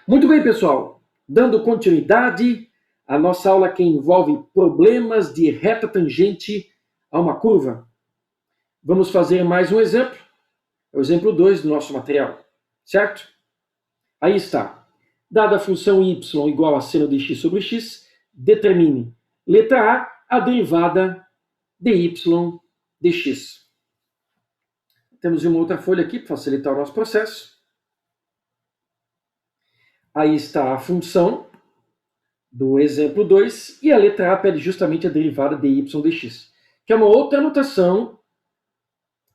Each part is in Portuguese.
Muito bem, pessoal. Dando continuidade à nossa aula que envolve problemas de reta tangente a uma curva. Vamos fazer mais um exemplo. É o exemplo 2 do nosso material, certo? Aí está. Dada a função y igual a seno de x sobre x, determine, letra A derivada de y de x. Temos uma outra folha aqui para facilitar o nosso processo. Aí está a função do exemplo 2, e a letra A pede justamente a derivada de y dx, que é uma outra notação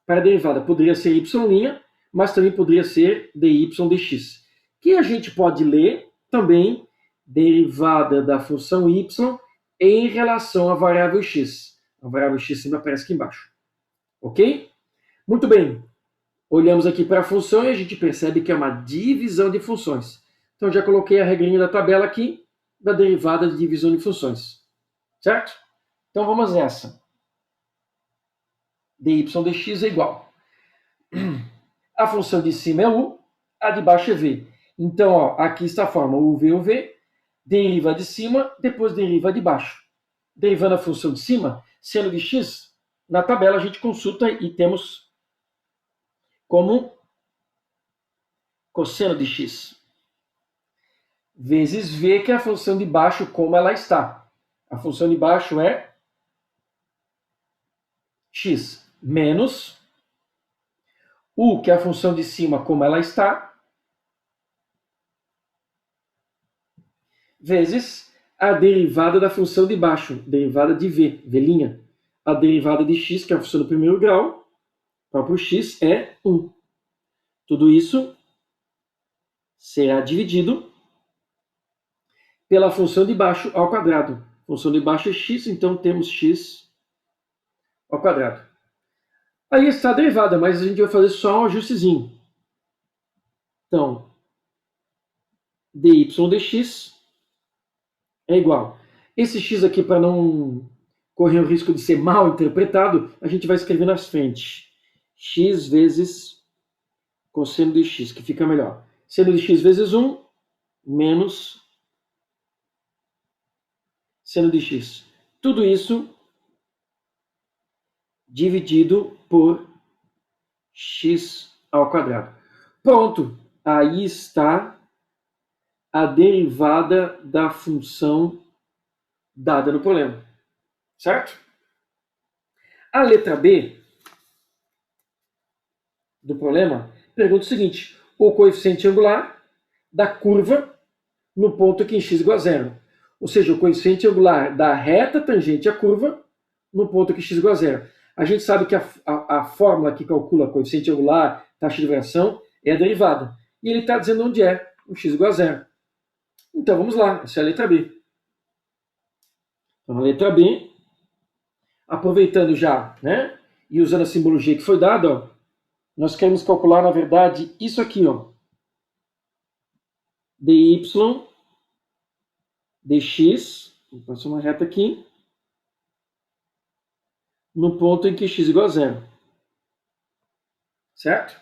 para a derivada. Poderia ser y', mas também poderia ser dy dx, que a gente pode ler também derivada da função y em relação à variável x. A variável x sempre aparece aqui embaixo. Ok? Muito bem. Olhamos aqui para a função e a gente percebe que é uma divisão de funções. Então, já coloquei a regrinha da tabela aqui, da derivada de divisão de funções. Certo? Então, vamos nessa. dy dx é igual. A função de cima é u, a de baixo é v. Então, ó, aqui está a forma uv, deriva de cima, depois deriva de baixo. Derivando a função de cima, seno de x, na tabela a gente consulta e temos como cosseno de x vezes v, que é a função de baixo como ela está. A função de baixo é x menos u, que é a função de cima como ela está, vezes a derivada da função de baixo, derivada de v, v'. A derivada de x, que é a função do primeiro grau, próprio x, é 1. Tudo isso será dividido pela função de baixo ao quadrado. A função de baixo é x, então temos x ao quadrado. Aí está a derivada, mas a gente vai fazer só um ajustezinho. Então, dy dx é igual. Esse x aqui, para não correr o risco de ser mal interpretado, a gente vai escrever nas frente. X vezes cosseno de x, que fica melhor. Seno de x vezes 1 menos seno de x. Tudo isso dividido por x ao quadrado. Pronto! Aí está a derivada da função dada no problema. Certo? A letra B do problema pergunta o seguinte: o coeficiente angular da curva no ponto que em x igual a zero. Ou seja, o coeficiente angular da reta tangente à curva no ponto que x igual a zero. A gente sabe que a fórmula que calcula coeficiente angular, taxa de variação, é a derivada. E ele está dizendo onde é o x igual a zero. Então vamos lá, essa é a letra B. Então a letra B, aproveitando já, né, e usando a simbologia que foi dada, ó, nós queremos calcular, na verdade, isso aqui, ó, dy dx, vou passar uma reta aqui, no ponto em que x igual a zero. Certo?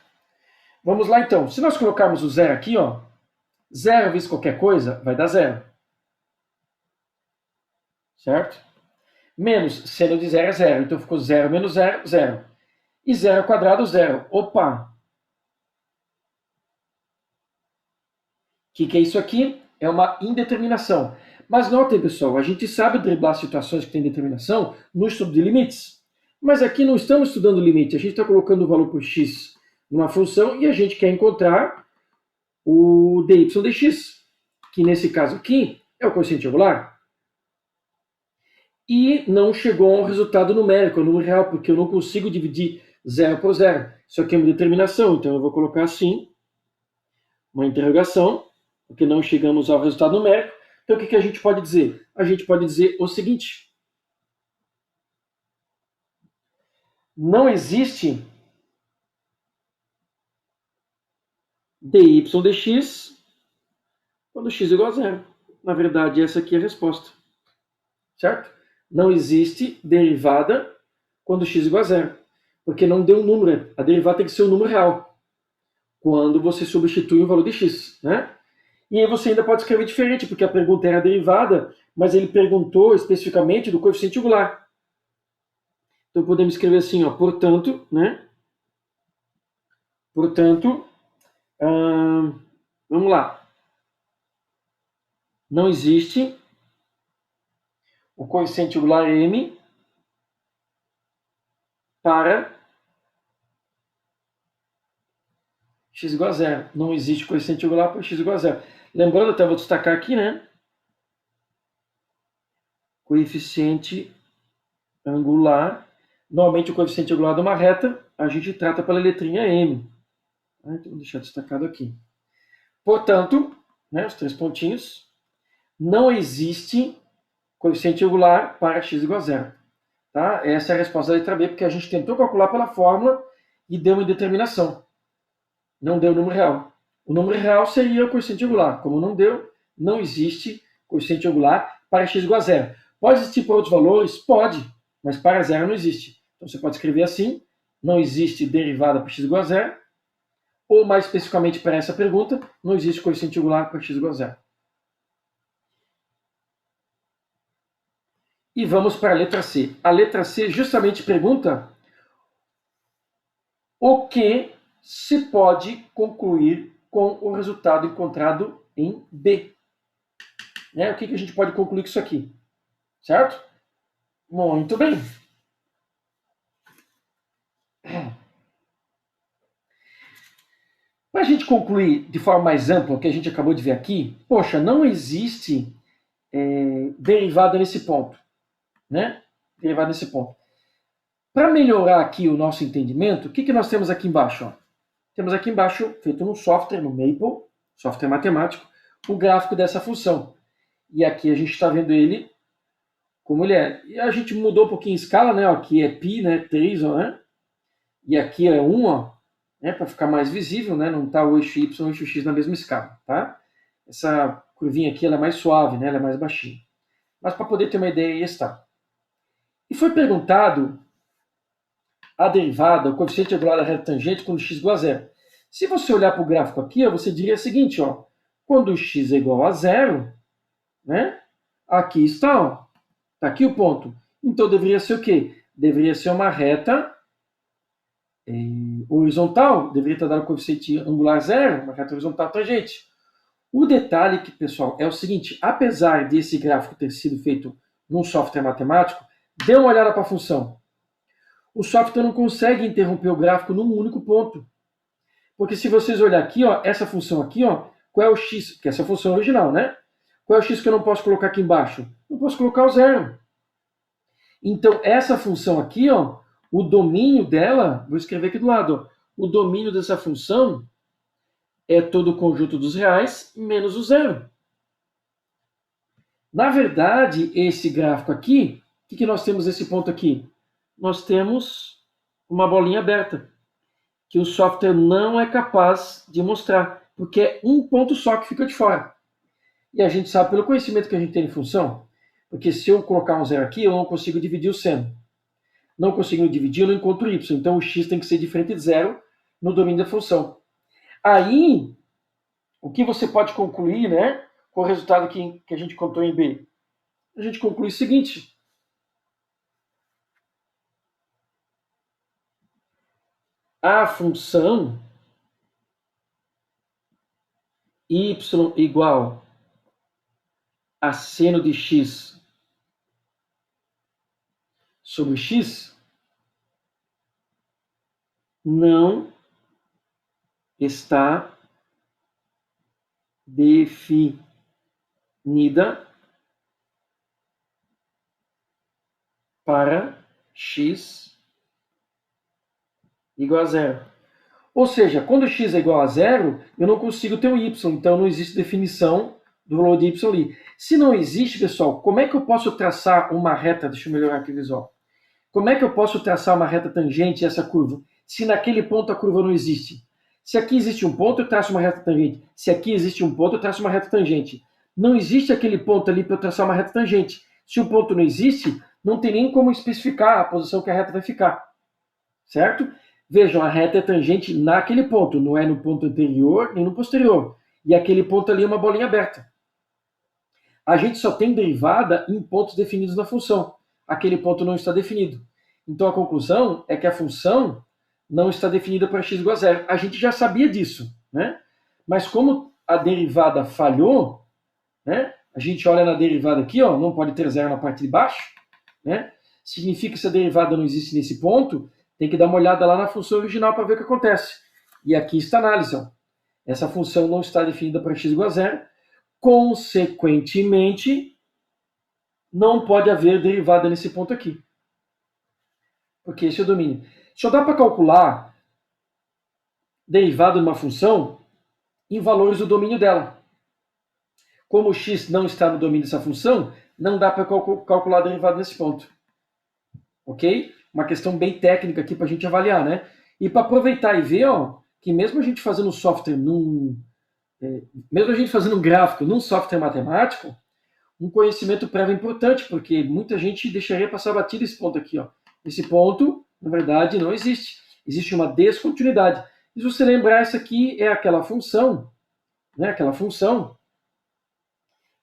Vamos lá então. Se nós colocarmos o zero aqui, ó, zero vezes qualquer coisa vai dar zero. Certo? Menos seno de zero é zero. Então ficou zero menos zero, zero. E zero ao quadrado, zero. Opa! O que é isso aqui? É uma indeterminação. Mas notem, pessoal, a gente sabe driblar situações que têm determinação no estudo de limites. Mas aqui não estamos estudando limite, a gente está colocando o valor por x numa função e a gente quer encontrar o dy dx, que nesse caso aqui é o coeficiente angular. E não chegou a um resultado numérico, a um número real, porque eu não consigo dividir zero por zero. Isso aqui é uma determinação, então eu vou colocar assim, uma interrogação, porque não chegamos ao resultado numérico. Então o que a gente pode dizer? A gente pode dizer o seguinte: não existe dy dx quando x é igual a zero. Na verdade, essa aqui é a resposta. Certo? Não existe derivada quando x é igual a zero. Porque não deu um número. A derivada tem que ser um número real. Quando você substitui o valor de x. Né? E aí você ainda pode escrever diferente, porque a pergunta era derivada, mas ele perguntou especificamente do coeficiente angular. Então podemos escrever assim, ó, portanto, né? Portanto, vamos lá. Não existe o coeficiente angular m para x igual a zero. Não existe coeficiente angular para x igual a zero. Lembrando, até vou destacar aqui, né? Coeficiente angular. Normalmente o coeficiente angular de uma reta a gente trata pela letrinha m. Então vou deixar destacado aqui. Portanto, né, os 3 pontinhos, não existe coeficiente angular para x igual a zero. Tá? Essa é a resposta da letra B, porque a gente tentou calcular pela fórmula e deu uma indeterminação. Não deu o número real. O número real seria o coeficiente angular. Como não deu, não existe coeficiente angular para x igual a zero. Pode existir para outros valores? Pode, mas para zero não existe. Então você pode escrever assim, não existe derivada para x igual a zero, ou mais especificamente para essa pergunta, não existe coeficiente angular para x igual a zero. E vamos para a letra C. A letra C justamente pergunta o que se pode concluir com o resultado encontrado em B. O que a gente pode concluir com isso aqui? Certo? Muito bem. Para a gente concluir de forma mais ampla o que a gente acabou de ver aqui, poxa, não existe derivada nesse ponto. Né? Derivada nesse ponto. Para melhorar aqui o nosso entendimento, o que nós temos aqui embaixo? Ó? Temos aqui embaixo, feito no software, no Maple, software matemático, o gráfico dessa função. E aqui a gente está vendo ele como ele é. E a gente mudou um pouquinho a escala, né? Aqui é π, né? 3, ó, né? E aqui é 1, ó, né? Para ficar mais visível, né? Não está o eixo y e o eixo x na mesma escala, tá? Essa curvinha aqui ela é mais suave, né? Ela é mais baixinha. Mas para poder ter uma ideia, aí está. E foi perguntado a derivada, o coeficiente angular da reta tangente quando x é igual a zero. Se você olhar para o gráfico aqui, ó, você diria o seguinte, ó, quando x é igual a zero, né? Aqui está, ó, tá aqui o ponto. Então deveria ser o quê? Deveria ser uma reta horizontal, deveria estar dado o coeficiente angular zero, uma reta horizontal tangente. O detalhe, que, pessoal, é o seguinte, apesar desse gráfico ter sido feito num software matemático, dê uma olhada para a função. O software não consegue interromper o gráfico num único ponto. Porque se vocês olharem aqui, ó, essa função aqui, ó, qual é o x, que é essa função original, né? Qual é o x que eu não posso colocar aqui embaixo? Não posso colocar o zero. Então, essa função aqui, ó, o domínio dela, vou escrever aqui do lado, ó, o domínio dessa função é todo o conjunto dos reais menos o zero. Na verdade, esse gráfico aqui, o que nós temos nesse ponto aqui? Nós temos uma bolinha aberta, que o software não é capaz de mostrar, porque é um ponto só que fica de fora. E a gente sabe pelo conhecimento que a gente tem em função, porque se eu colocar um zero aqui, eu não consigo dividir o seno. Não conseguindo dividir, eu não encontro y. Então o x tem que ser diferente de zero no domínio da função. Aí, o que você pode concluir, né, com o resultado que a gente contou em B? A gente conclui o seguinte. A função y igual a seno de x sobre x não está definida para x igual a zero. Ou seja, quando x é igual a zero, eu não consigo ter um y, então não existe definição do valor de y ali. Se não existe, pessoal, como é que eu posso traçar uma reta? Deixa eu melhorar aqui o visual. Como é que eu posso traçar uma reta tangente a essa curva, se naquele ponto a curva não existe? Se aqui existe um ponto, eu traço uma reta tangente. Se aqui existe um ponto, eu traço uma reta tangente. Não existe aquele ponto ali para eu traçar uma reta tangente. Se o ponto não existe, não tem nem como especificar a posição que a reta vai ficar. Certo? Vejam, a reta é tangente naquele ponto, não é no ponto anterior nem no posterior. E aquele ponto ali é uma bolinha aberta. A gente só tem derivada em pontos definidos na função. Aquele ponto não está definido. Então a conclusão é que a função não está definida para x igual a zero. A gente já sabia disso, né? Mas como a derivada falhou, né? A gente olha na derivada aqui, ó, não pode ter zero na parte de baixo, né? Significa que se a derivada não existe nesse ponto, tem que dar uma olhada lá na função original para ver o que acontece. E aqui está a análise, ó. Essa função não está definida para x igual a zero. Consequentemente, não pode haver derivada nesse ponto aqui. Porque esse é o domínio. Só dá para calcular derivada de uma função em valores do domínio dela. Como o x não está no domínio dessa função, não dá para calcular a derivada nesse ponto. Ok? Uma questão bem técnica aqui para a gente avaliar, né? E para aproveitar e ver, ó, que mesmo a gente fazendo software mesmo a gente fazendo um gráfico num software matemático, um conhecimento prévio é importante, porque muita gente deixaria passar batido esse ponto aqui, ó. Esse ponto, na verdade, não existe. Existe uma descontinuidade. E se você lembrar, essa aqui é aquela função, né? Aquela função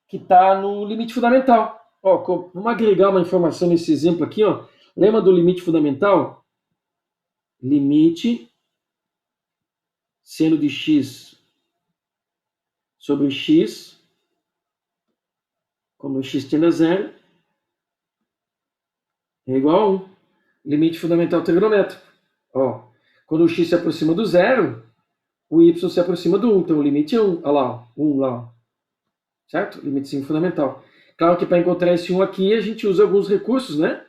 que está no limite fundamental. Ó, vamos agregar uma informação nesse exemplo aqui, ó. Lembra do limite fundamental? Limite seno de x sobre x, quando x tende a zero, é igual a 1. Limite fundamental trigonométrico. Ó, quando o x se aproxima do zero, o y se aproxima do 1. Então o limite é 1. Olha lá, 1 lá. Certo? Limite fundamental. Claro que para encontrar esse 1 aqui, a gente usa alguns recursos, né?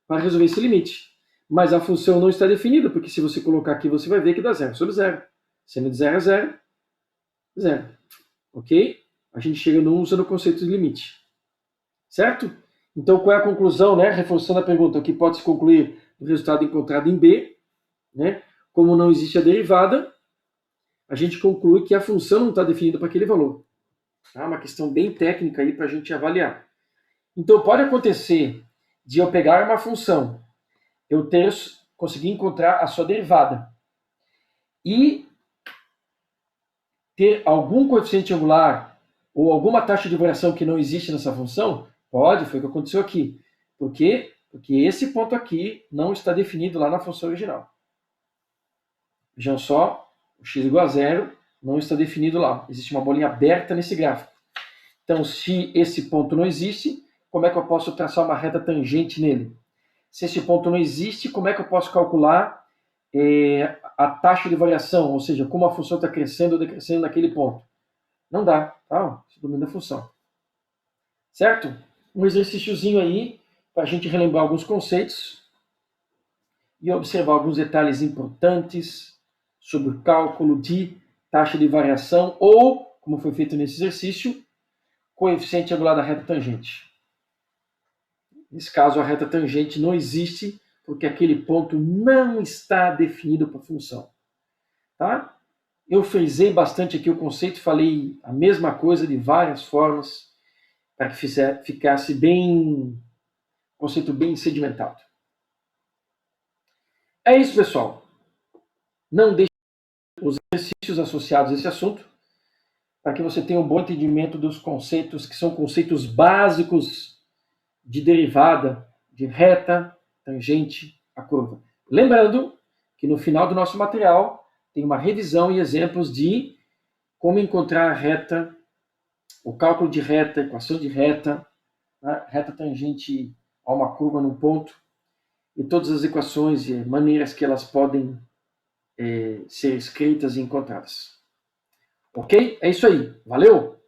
Para resolver esse limite. Mas a função não está definida, porque se você colocar aqui, você vai ver que dá zero sobre zero. Seno de zero é zero. Zero. Ok? A gente chega no 1 usando o conceito de limite. Certo? Então, qual é a conclusão, né? Reforçando a pergunta, o que pode se concluir do resultado encontrado em B, né? Como não existe a derivada, a gente conclui que a função não está definida para aquele valor. Tá? Uma questão bem técnica aí para a gente avaliar. Então, pode acontecer de eu pegar uma função, eu conseguir encontrar a sua derivada e ter algum coeficiente angular ou alguma taxa de variação que não existe nessa função. Pode, foi o que aconteceu aqui. Por quê? Porque esse ponto aqui não está definido lá na função original. Vejam só, o x igual a zero não está definido lá. Existe uma bolinha aberta nesse gráfico. Então, se esse ponto não existe, como é que eu posso traçar uma reta tangente nele? Se esse ponto não existe, como é que eu posso calcular a taxa de variação? Ou seja, como a função está crescendo ou decrescendo naquele ponto? Não dá, tá? Isso domina a função. Certo? Um exercíciozinho aí para a gente relembrar alguns conceitos e observar alguns detalhes importantes sobre o cálculo de taxa de variação ou, como foi feito nesse exercício, coeficiente angular da reta tangente. Nesse caso, a reta tangente não existe porque aquele ponto não está definido para a função. Tá? Eu frisei bastante aqui o conceito, falei a mesma coisa de várias formas para que ficasse bem, conceito bem sedimentado. É isso, pessoal. Não deixe os exercícios associados a esse assunto para que você tenha um bom entendimento dos conceitos que são conceitos básicos de derivada, de reta, tangente, a curva. Lembrando que no final do nosso material tem uma revisão e exemplos de como encontrar a reta, o cálculo de reta, equação de reta, né? Reta tangente a uma curva num ponto, e todas as equações e maneiras que elas podem ser escritas e encontradas. Ok? É isso aí. Valeu!